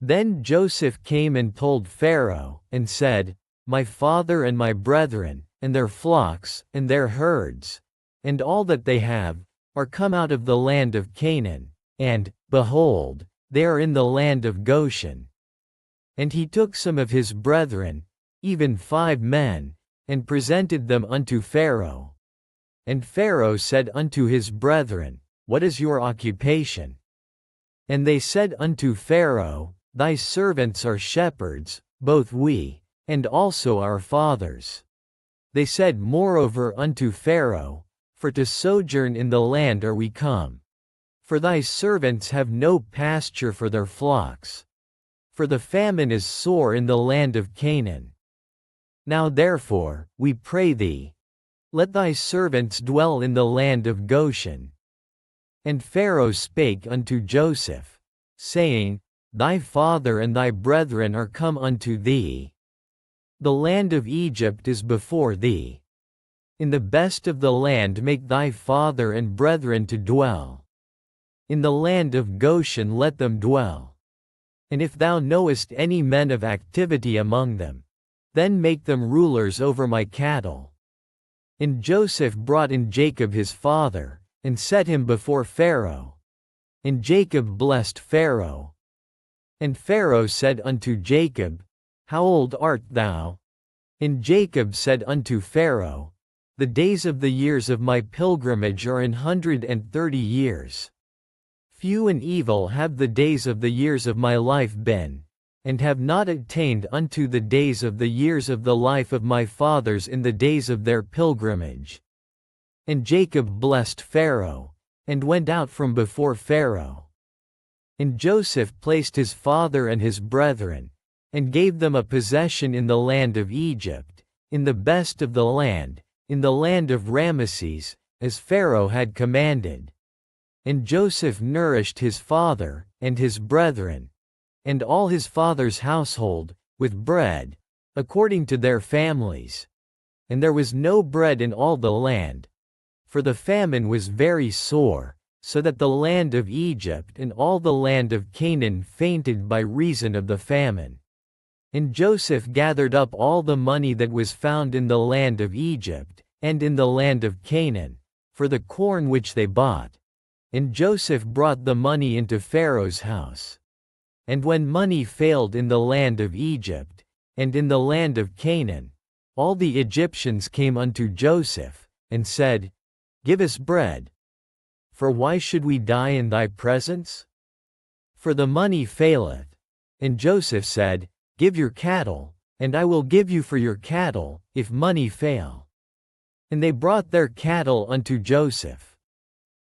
Then Joseph came and told Pharaoh, and said, My father and my brethren, and their flocks, and their herds, and all that they have, are come out of the land of Canaan, and, behold, they are in the land of Goshen. And he took some of his brethren, even 5 men, and presented them unto Pharaoh. And Pharaoh said unto his brethren, What is your occupation? And they said unto Pharaoh, Thy servants are shepherds, both we, and also our fathers. They said moreover unto Pharaoh, For to sojourn in the land are we come. For thy servants have no pasture for their flocks. For the famine is sore in the land of Canaan. Now therefore, we pray thee, let thy servants dwell in the land of Goshen. And Pharaoh spake unto Joseph, saying, Thy father and thy brethren are come unto thee. The land of Egypt is before thee. In the best of the land make thy father and brethren to dwell. In the land of Goshen let them dwell. And if thou knowest any men of activity among them, then make them rulers over my cattle. And Joseph brought in Jacob his father, and set him before Pharaoh. And Jacob blessed Pharaoh. And Pharaoh said unto Jacob, How old art thou? And Jacob said unto Pharaoh, The days of the years of my pilgrimage are 130 years. Few and evil have the days of the years of my life been, and have not attained unto the days of the years of the life of my fathers in the days of their pilgrimage. And Jacob blessed Pharaoh, and went out from before Pharaoh. And Joseph placed his father and his brethren, and gave them a possession in the land of Egypt, in the best of the land, in the land of Ramesses, as Pharaoh had commanded. And Joseph nourished his father, and his brethren, and all his father's household, with bread, according to their families. And there was no bread in all the land, for the famine was very sore, so that the land of Egypt and all the land of Canaan fainted by reason of the famine. And Joseph gathered up all the money that was found in the land of Egypt, and in the land of Canaan, for the corn which they bought. And Joseph brought the money into Pharaoh's house. And when money failed in the land of Egypt, and in the land of Canaan, all the Egyptians came unto Joseph, and said, Give us bread. For why should we die in thy presence? For the money faileth. And Joseph said, Give your cattle, and I will give you for your cattle, if money fail. And they brought their cattle unto Joseph.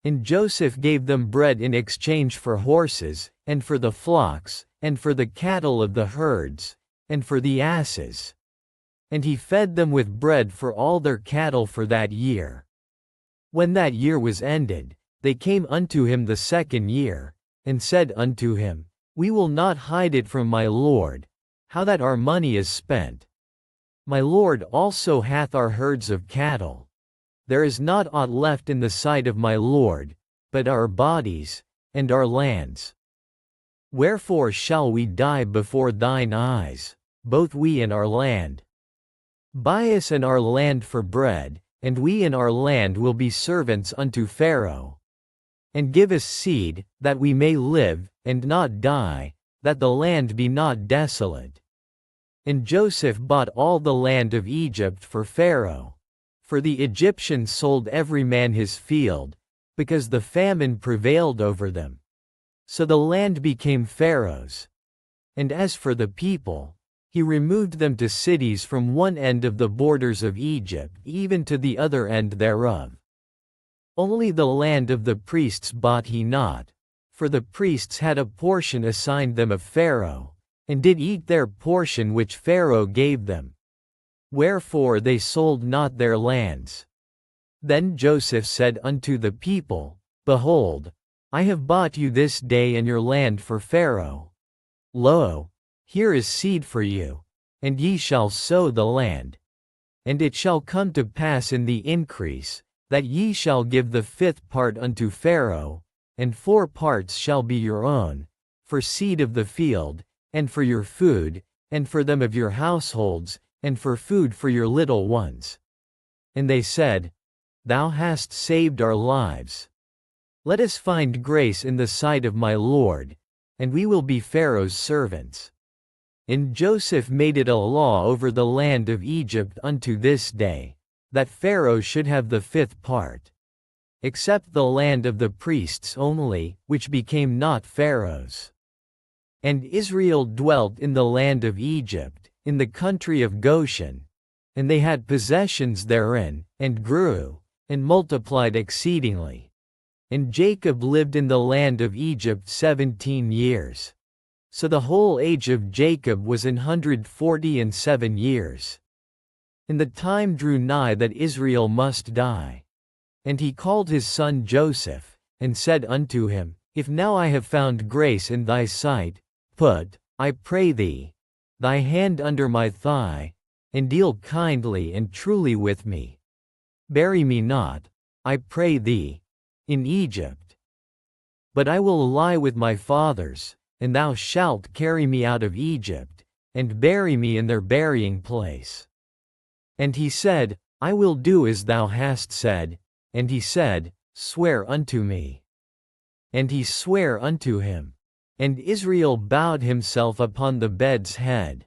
And Joseph gave them bread in exchange for horses, and for the flocks, and for the cattle of the herds, and for the asses. And he fed them with bread for all their cattle for that year. When that year was ended, they came unto him the second year, and said unto him, We will not hide it from my lord, how that our money is spent. My lord also hath our herds of cattle. There is not aught left in the sight of my lord, but our bodies, and our lands. Wherefore shall we die before thine eyes, both we and our land? Buy us and our land for bread, and we and our land will be servants unto Pharaoh. And give us seed, that we may live, and not die, that the land be not desolate. And Joseph bought all the land of Egypt for Pharaoh. For the Egyptians sold every man his field, because the famine prevailed over them. So the land became Pharaoh's. And as for the people, he removed them to cities from one end of the borders of Egypt even to the other end thereof. Only the land of the priests bought he not, for the priests had a portion assigned them of Pharaoh, and did eat their portion which Pharaoh gave them. Wherefore they sold not their lands. Then Joseph said unto the people, Behold, I have bought you this day and your land for Pharaoh. Lo, here is seed for you, and ye shall sow the land. And it shall come to pass in the increase, that ye shall give the 5th part unto Pharaoh, and 4 parts shall be your own, for seed of the field, and for your food, and for them of your households, and for food for your little ones. And they said, Thou hast saved our lives. Let us find grace in the sight of my Lord, and we will be Pharaoh's servants. And Joseph made it a law over the land of Egypt unto this day, that Pharaoh should have the fifth part, except the land of the priests only, which became not Pharaoh's. And Israel dwelt in the land of Egypt, in the country of Goshen, and they had possessions therein, and grew, and multiplied exceedingly. And Jacob lived in the land of Egypt 17 years. So the whole age of Jacob was 147 years. And the time drew nigh that Israel must die. And he called his son Joseph, and said unto him, If now I have found grace in thy sight, put, I pray thee, thy hand under my thigh, and deal kindly and truly with me. Bury me not, I pray thee, in Egypt. But I will lie with my fathers, and thou shalt carry me out of Egypt, and bury me in their burying place. And he said, I will do as thou hast said. And he said, Swear unto me. And he sware unto him. And Israel bowed himself upon the bed's head.